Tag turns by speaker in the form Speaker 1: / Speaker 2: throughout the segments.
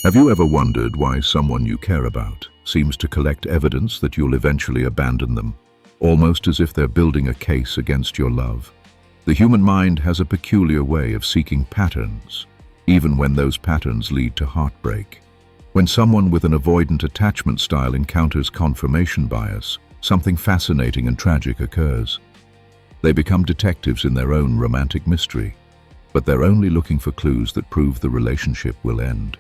Speaker 1: Have you ever wondered why someone you care about seems to collect evidence that you'll eventually abandon them, almost as if they're building a case against your love? The human mind has a peculiar way of seeking patterns, even when those patterns lead to heartbreak. When someone with an avoidant attachment style encounters confirmation bias, something fascinating and tragic occurs. They become detectives in their own romantic mystery, but they're only looking for clues that prove the relationship will end.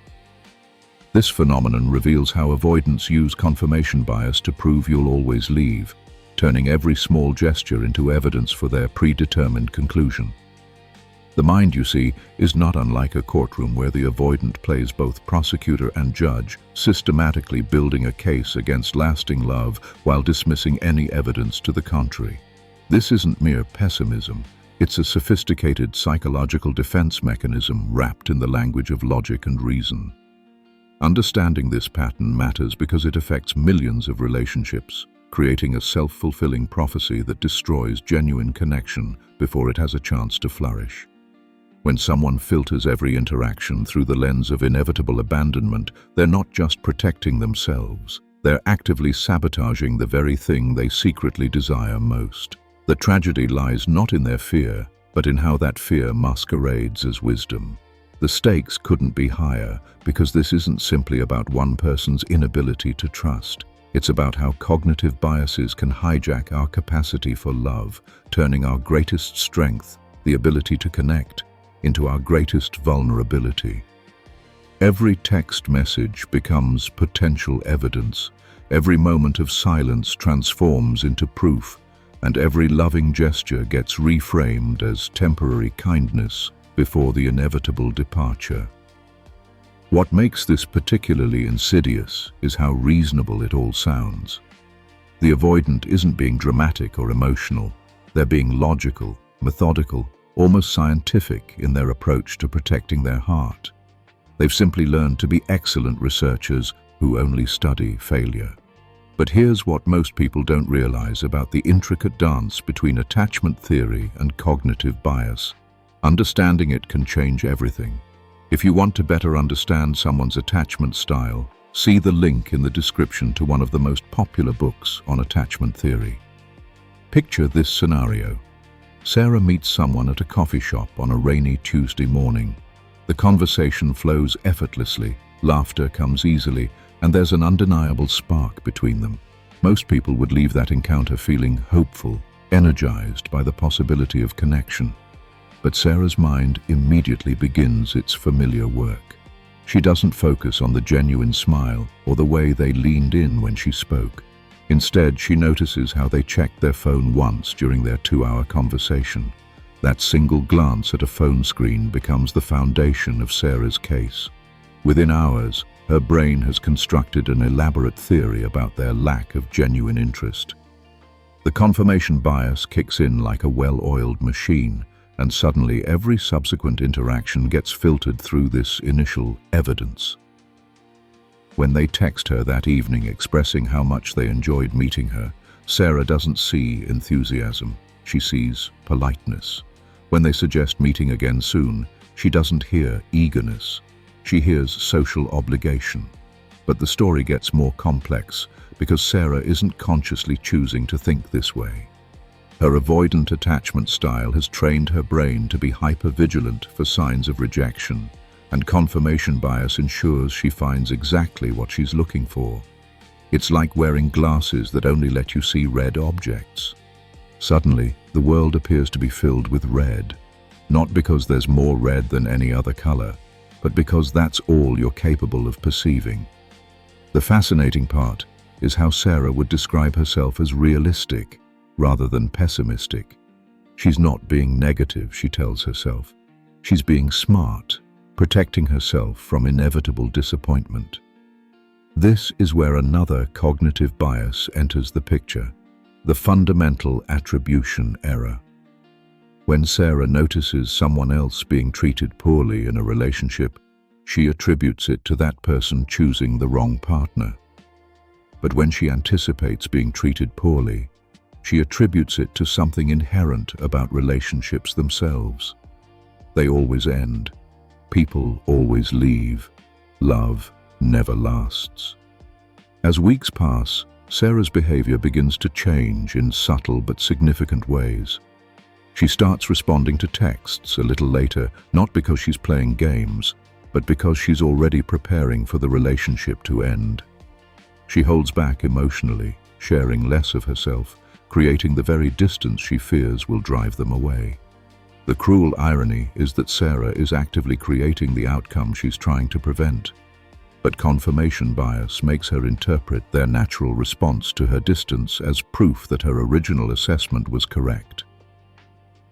Speaker 1: This phenomenon reveals how avoidants use confirmation bias to prove you'll always leave, turning every small gesture into evidence for their predetermined conclusion. The mind, you see, is not unlike a courtroom where the avoidant plays both prosecutor and judge, systematically building a case against lasting love while dismissing any evidence to the contrary. This isn't mere pessimism. It's a sophisticated psychological defense mechanism wrapped in the language of logic and reason. Understanding this pattern matters because it affects millions of relationships, creating a self-fulfilling prophecy that destroys genuine connection before it has a chance to flourish. When someone filters every interaction through the lens of inevitable abandonment, they're not just protecting themselves, they're actively sabotaging the very thing they secretly desire most. The tragedy lies not in their fear, but in how that fear masquerades as wisdom. The stakes couldn't be higher, because this isn't simply about one person's inability to trust. It's about how cognitive biases can hijack our capacity for love, turning our greatest strength, the ability to connect, into our greatest vulnerability. Every text message becomes potential evidence, every moment of silence transforms into proof, and every loving gesture gets reframed as temporary kindness before the inevitable departure. What makes this particularly insidious is how reasonable it all sounds. The avoidant isn't being dramatic or emotional. They're being logical, methodical, almost scientific in their approach to protecting their heart. They've simply learned to be excellent researchers who only study failure. But here's what most people don't realize about the intricate dance between attachment theory and cognitive bias. Understanding it can change everything. If you want to better understand someone's attachment style, see the link in the description to one of the most popular books on attachment theory. Picture this scenario. Sarah meets someone at a coffee shop on a rainy Tuesday morning. The conversation flows effortlessly, laughter comes easily, and there's an undeniable spark between them. Most people would leave that encounter feeling hopeful, energized by the possibility of connection. But Sarah's mind immediately begins its familiar work. She doesn't focus on the genuine smile or the way they leaned in when she spoke. Instead, she notices how they checked their phone once during their 2-hour conversation. That single glance at a phone screen becomes the foundation of Sarah's case. Within hours, her brain has constructed an elaborate theory about their lack of genuine interest. The confirmation bias kicks in like a well-oiled machine, and suddenly every subsequent interaction gets filtered through this initial evidence. When they text her that evening expressing how much they enjoyed meeting her, Sarah doesn't see enthusiasm, she sees politeness. When they suggest meeting again soon, she doesn't hear eagerness, she hears social obligation. But the story gets more complex because Sarah isn't consciously choosing to think this way. Her avoidant attachment style has trained her brain to be hyper-vigilant for signs of rejection, and confirmation bias ensures she finds exactly what she's looking for. It's like wearing glasses that only let you see red objects. Suddenly, the world appears to be filled with red, not because there's more red than any other color, but because that's all you're capable of perceiving. The fascinating part is how Sarah would describe herself as realistic, rather than pessimistic. She's not being negative, she tells herself. She's being smart, protecting herself from inevitable disappointment. This is where another cognitive bias enters the picture, the fundamental attribution error. When Sarah notices someone else being treated poorly in a relationship, she attributes it to that person choosing the wrong partner. But when she anticipates being treated poorly, she attributes it to something inherent about relationships themselves. They always end. People always leave. Love never lasts. As weeks pass, Sarah's behavior begins to change in subtle but significant ways. She starts responding to texts a little later, not because she's playing games, but because she's already preparing for the relationship to end. She holds back emotionally, sharing less of herself, creating the very distance she fears will drive them away. The cruel irony is that Sarah is actively creating the outcome she's trying to prevent. But confirmation bias makes her interpret their natural response to her distance as proof that her original assessment was correct.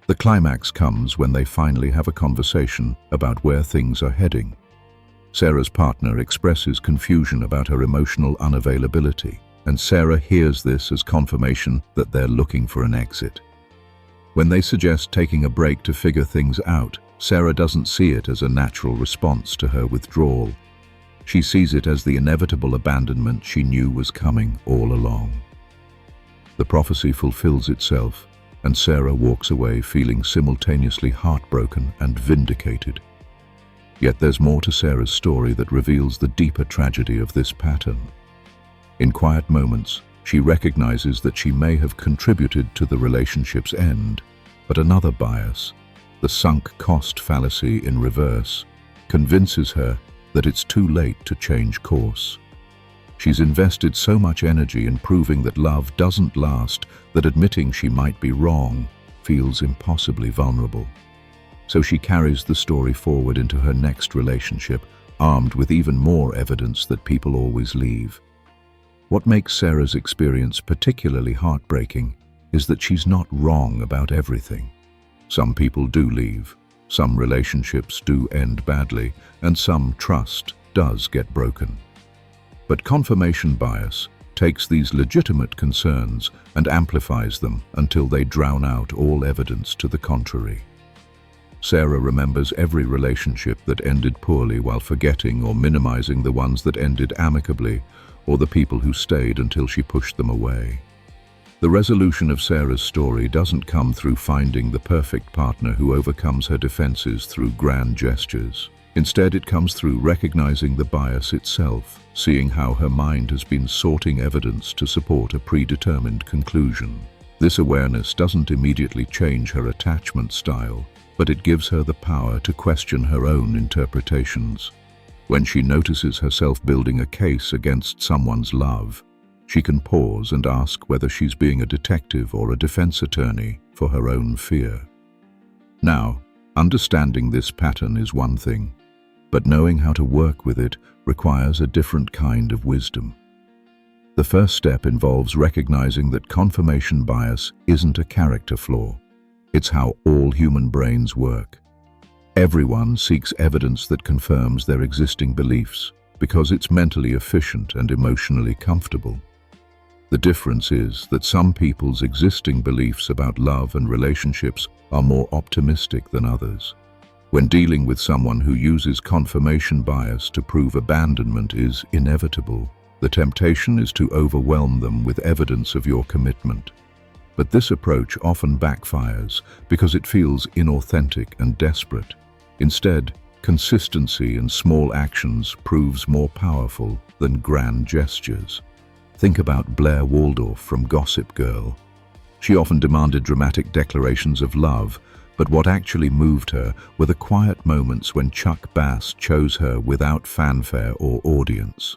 Speaker 1: The climax comes when they finally have a conversation about where things are heading. Sarah's partner expresses confusion about her emotional unavailability, and Sarah hears this as confirmation that they're looking for an exit. When they suggest taking a break to figure things out, Sarah doesn't see it as a natural response to her withdrawal. She sees it as the inevitable abandonment she knew was coming all along. The prophecy fulfills itself, and Sarah walks away feeling simultaneously heartbroken and vindicated. Yet there's more to Sarah's story that reveals the deeper tragedy of this pattern. In quiet moments, she recognizes that she may have contributed to the relationship's end, but another bias, the sunk cost fallacy in reverse, convinces her that it's too late to change course. She's invested so much energy in proving that love doesn't last that admitting she might be wrong feels impossibly vulnerable. So she carries the story forward into her next relationship, armed with even more evidence that people always leave. What makes Sarah's experience particularly heartbreaking is that she's not wrong about everything. Some people do leave, some relationships do end badly, and some trust does get broken. But confirmation bias takes these legitimate concerns and amplifies them until they drown out all evidence to the contrary. Sarah remembers every relationship that ended poorly while forgetting or minimizing the ones that ended amicably, or the people who stayed until she pushed them away. The resolution of Sarah's story doesn't come through finding the perfect partner who overcomes her defenses through grand gestures. Instead, it comes through recognizing the bias itself, seeing how her mind has been sorting evidence to support a predetermined conclusion. This awareness doesn't immediately change her attachment style, but it gives her the power to question her own interpretations. When she notices herself building a case against someone's love, she can pause and ask whether she's being a detective or a defense attorney for her own fear. Now, understanding this pattern is one thing, but knowing how to work with it requires a different kind of wisdom. The first step involves recognizing that confirmation bias isn't a character flaw. It's how all human brains work. Everyone seeks evidence that confirms their existing beliefs because it's mentally efficient and emotionally comfortable. The difference is that some people's existing beliefs about love and relationships are more optimistic than others. When dealing with someone who uses confirmation bias to prove abandonment is inevitable, the temptation is to overwhelm them with evidence of your commitment. But this approach often backfires because it feels inauthentic and desperate. Instead, consistency in small actions proves more powerful than grand gestures. Think about Blair Waldorf from Gossip Girl. She often demanded dramatic declarations of love, but what actually moved her were the quiet moments when Chuck Bass chose her without fanfare or audience.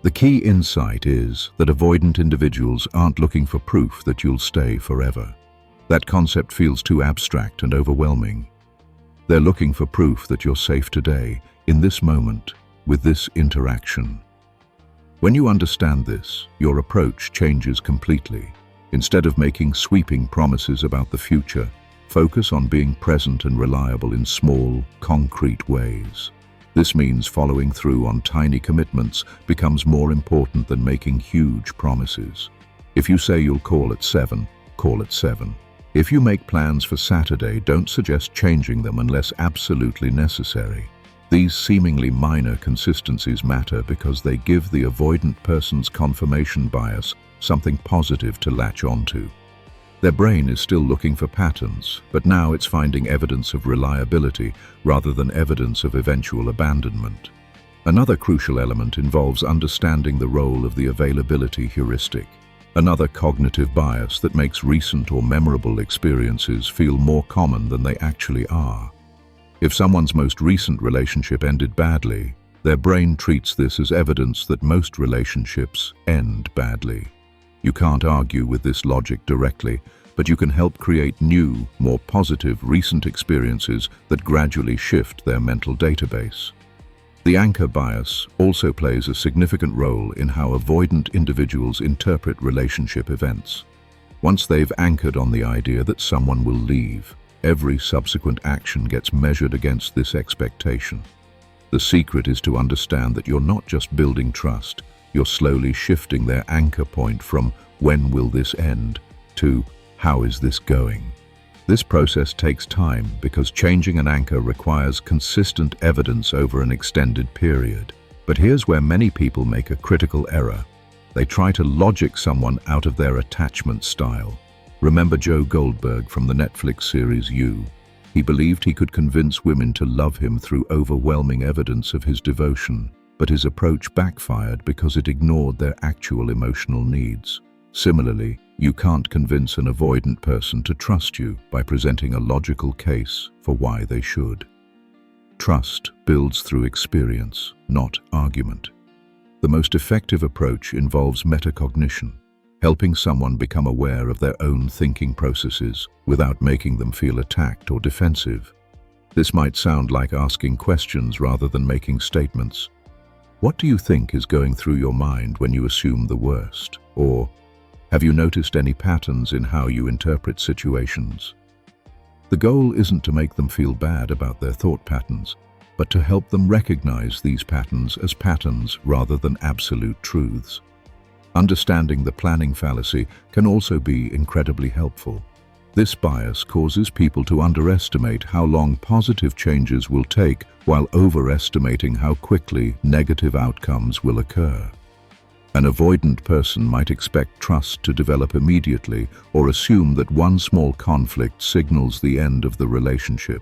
Speaker 1: The key insight is that avoidant individuals aren't looking for proof that you'll stay forever. That concept feels too abstract and overwhelming. They're looking for proof that you're safe today, in this moment, with this interaction. When you understand this, your approach changes completely. Instead of making sweeping promises about the future, focus on being present and reliable in small, concrete ways. This means following through on tiny commitments becomes more important than making huge promises. If you say you'll call at 7, call at 7. If you make plans for Saturday, don't suggest changing them unless absolutely necessary. These seemingly minor consistencies matter because they give the avoidant person's confirmation bias something positive to latch onto. Their brain is still looking for patterns, but now it's finding evidence of reliability rather than evidence of eventual abandonment. Another crucial element involves understanding the role of the availability heuristic, another cognitive bias that makes recent or memorable experiences feel more common than they actually are. If someone's most recent relationship ended badly, their brain treats this as evidence that most relationships end badly. You can't argue with this logic directly, but you can help create new, more positive recent experiences that gradually shift their mental database. The anchor bias also plays a significant role in how avoidant individuals interpret relationship events. Once they've anchored on the idea that someone will leave, every subsequent action gets measured against this expectation. The secret is to understand that you're not just building trust, you're slowly shifting their anchor point from "when will this end" to "how is this going?" This process takes time because changing an anchor requires consistent evidence over an extended period. But here's where many people make a critical error. They try to logic someone out of their attachment style. Remember Joe Goldberg from the Netflix series You? He believed he could convince women to love him through overwhelming evidence of his devotion, but his approach backfired because it ignored their actual emotional needs. Similarly, you can't convince an avoidant person to trust you by presenting a logical case for why they should. Trust builds through experience, not argument. The most effective approach involves metacognition, helping someone become aware of their own thinking processes without making them feel attacked or defensive. This might sound like asking questions rather than making statements. What do you think is going through your mind when you assume the worst? Or, have you noticed any patterns in how you interpret situations? The goal isn't to make them feel bad about their thought patterns, but to help them recognize these patterns as patterns rather than absolute truths. Understanding the planning fallacy can also be incredibly helpful. This bias causes people to underestimate how long positive changes will take while overestimating how quickly negative outcomes will occur. An avoidant person might expect trust to develop immediately or assume that one small conflict signals the end of the relationship.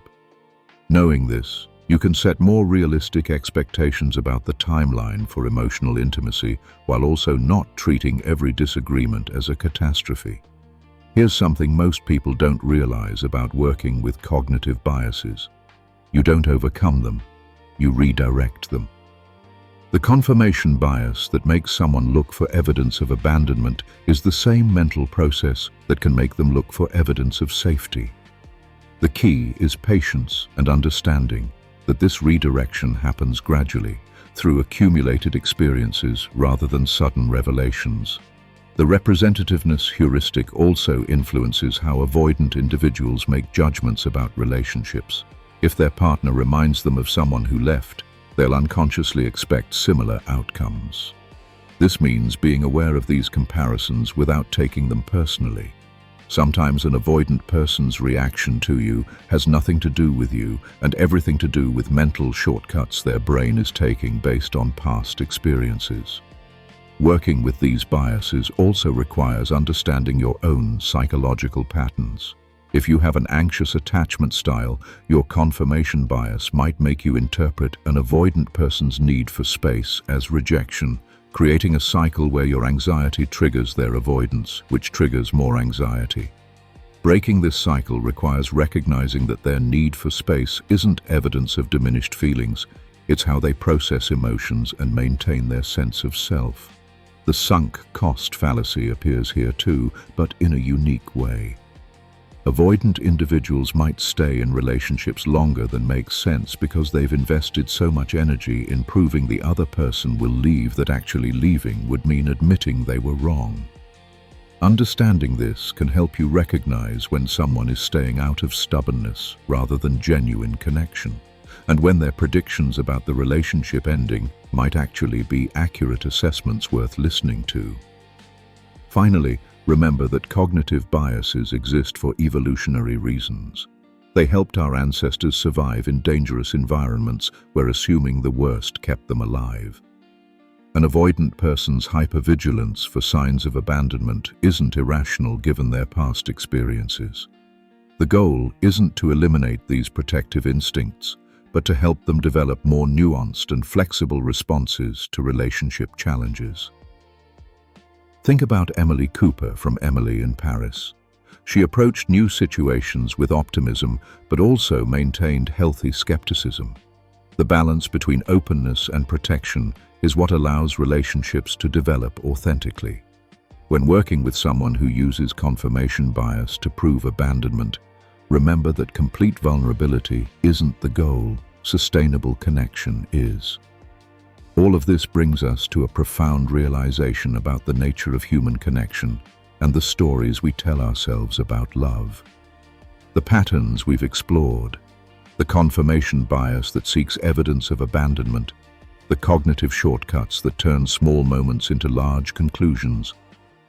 Speaker 1: Knowing this, you can set more realistic expectations about the timeline for emotional intimacy while also not treating every disagreement as a catastrophe. Here's something most people don't realize about working with cognitive biases. You don't overcome them, you redirect them. The confirmation bias that makes someone look for evidence of abandonment is the same mental process that can make them look for evidence of safety. The key is patience and understanding that this redirection happens gradually, through accumulated experiences rather than sudden revelations. The representativeness heuristic also influences how avoidant individuals make judgments about relationships. If their partner reminds them of someone who left, they'll unconsciously expect similar outcomes. This means being aware of these comparisons without taking them personally. Sometimes an avoidant person's reaction to you has nothing to do with you and everything to do with mental shortcuts their brain is taking based on past experiences. Working with these biases also requires understanding your own psychological patterns. If you have an anxious attachment style, your confirmation bias might make you interpret an avoidant person's need for space as rejection, creating a cycle where your anxiety triggers their avoidance, which triggers more anxiety. Breaking this cycle requires recognizing that their need for space isn't evidence of diminished feelings, it's how they process emotions and maintain their sense of self. The sunk cost fallacy appears here too, but in a unique way. Avoidant individuals might stay in relationships longer than makes sense because they've invested so much energy in proving the other person will leave that actually leaving would mean admitting they were wrong. Understanding this can help you recognize when someone is staying out of stubbornness rather than genuine connection, and when their predictions about the relationship ending might actually be accurate assessments worth listening to. Finally, remember that cognitive biases exist for evolutionary reasons. They helped our ancestors survive in dangerous environments where assuming the worst kept them alive. An avoidant person's hyper-vigilance for signs of abandonment isn't irrational given their past experiences. The goal isn't to eliminate these protective instincts, but to help them develop more nuanced and flexible responses to relationship challenges. Think about Emily Cooper from Emily in Paris. She approached new situations with optimism, but also maintained healthy skepticism. The balance between openness and protection is what allows relationships to develop authentically. When working with someone who uses confirmation bias to prove abandonment, remember that complete vulnerability isn't the goal, sustainable connection is. All of this brings us to a profound realization about the nature of human connection and the stories we tell ourselves about love. The patterns we've explored, the confirmation bias that seeks evidence of abandonment, the cognitive shortcuts that turn small moments into large conclusions,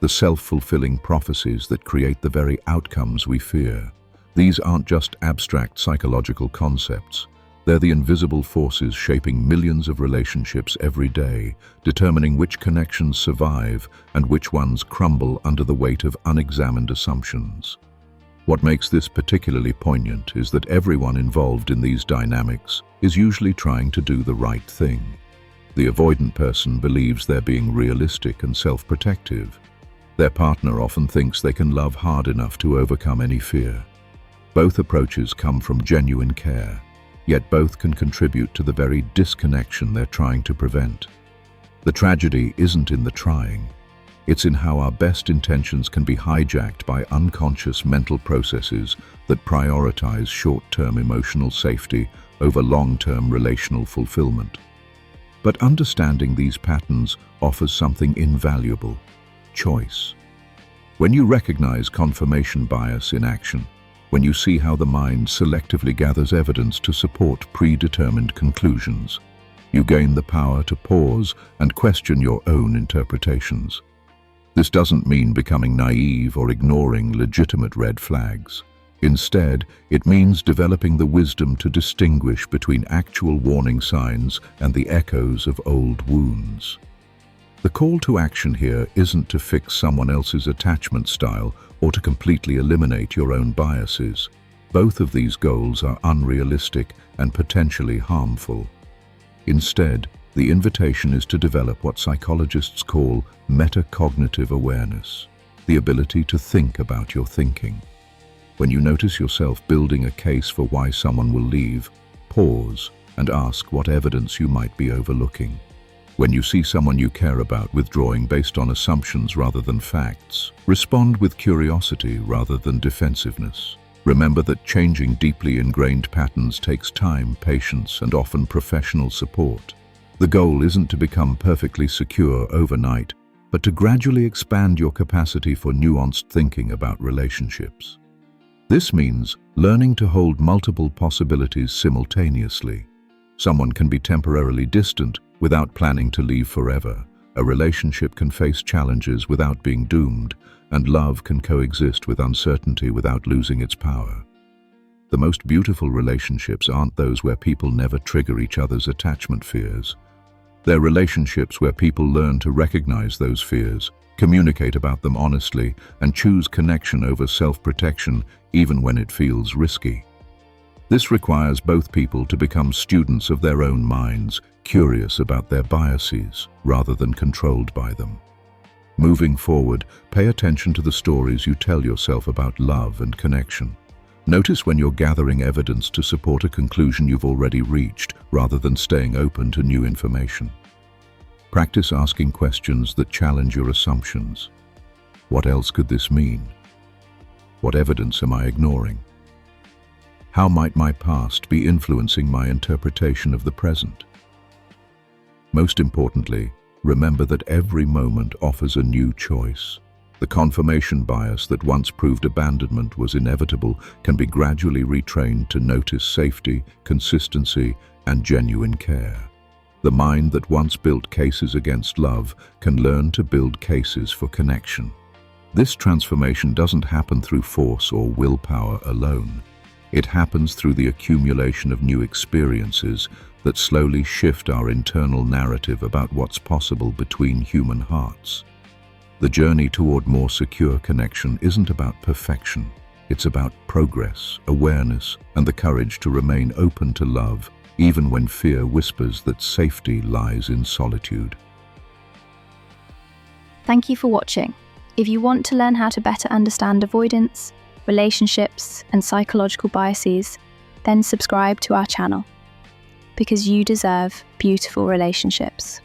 Speaker 1: the self-fulfilling prophecies that create the very outcomes we fear. These aren't just abstract psychological concepts. They're the invisible forces shaping millions of relationships every day, determining which connections survive and which ones crumble under the weight of unexamined assumptions. What makes this particularly poignant is that everyone involved in these dynamics is usually trying to do the right thing. The avoidant person believes they're being realistic and self-protective. Their partner often thinks they can love hard enough to overcome any fear. Both approaches come from genuine care, yet both can contribute to the very disconnection they're trying to prevent. The tragedy isn't in the trying. It's in how our best intentions can be hijacked by unconscious mental processes that prioritize short-term emotional safety over long-term relational fulfillment. But understanding these patterns offers something invaluable: choice. When you recognize confirmation bias in action, when you see how the mind selectively gathers evidence to support predetermined conclusions, you gain the power to pause and question your own interpretations. This doesn't mean becoming naive or ignoring legitimate red flags. Instead, it means developing the wisdom to distinguish between actual warning signs and the echoes of old wounds. The call to action here isn't to fix someone else's attachment style or to completely eliminate your own biases. Both of these goals are unrealistic and potentially harmful. Instead, the invitation is to develop what psychologists call metacognitive awareness, the ability to think about your thinking. When you notice yourself building a case for why someone will leave, pause and ask what evidence you might be overlooking. When you see someone you care about withdrawing based on assumptions rather than facts, respond with curiosity rather than defensiveness. Remember that changing deeply ingrained patterns takes time, patience, and often professional support. The goal isn't to become perfectly secure overnight, but to gradually expand your capacity for nuanced thinking about relationships. This means learning to hold multiple possibilities simultaneously. Someone can be temporarily distant without planning to leave forever. A relationship can face challenges without being doomed, and love can coexist with uncertainty without losing its power. The most beautiful relationships aren't those where people never trigger each other's attachment fears. They're relationships where people learn to recognize those fears, communicate about them honestly, and choose connection over self-protection even when it feels risky. This requires both people to become students of their own minds, curious about their biases rather than controlled by them. Moving forward, pay attention to the stories you tell yourself about love and connection. Notice when you're gathering evidence to support a conclusion you've already reached, rather than staying open to new information. Practice asking questions that challenge your assumptions. What else could this mean? What evidence am I ignoring? How might my past be influencing my interpretation of the present? Most importantly, remember that every moment offers a new choice. The confirmation bias that once proved abandonment was inevitable can be gradually retrained to notice safety, consistency, and genuine care. The mind that once built cases against love can learn to build cases for connection. This transformation doesn't happen through force or willpower alone. It happens through the accumulation of new experiences that slowly shift our internal narrative about what's possible between human hearts. The journey toward more secure connection isn't about perfection. It's about progress, awareness, and the courage to remain open to love, even when fear whispers that safety lies in solitude.
Speaker 2: Thank you for watching. If you want to learn how to better understand avoidance, relationships, and psychological biases, then subscribe to our channel, because you deserve beautiful relationships.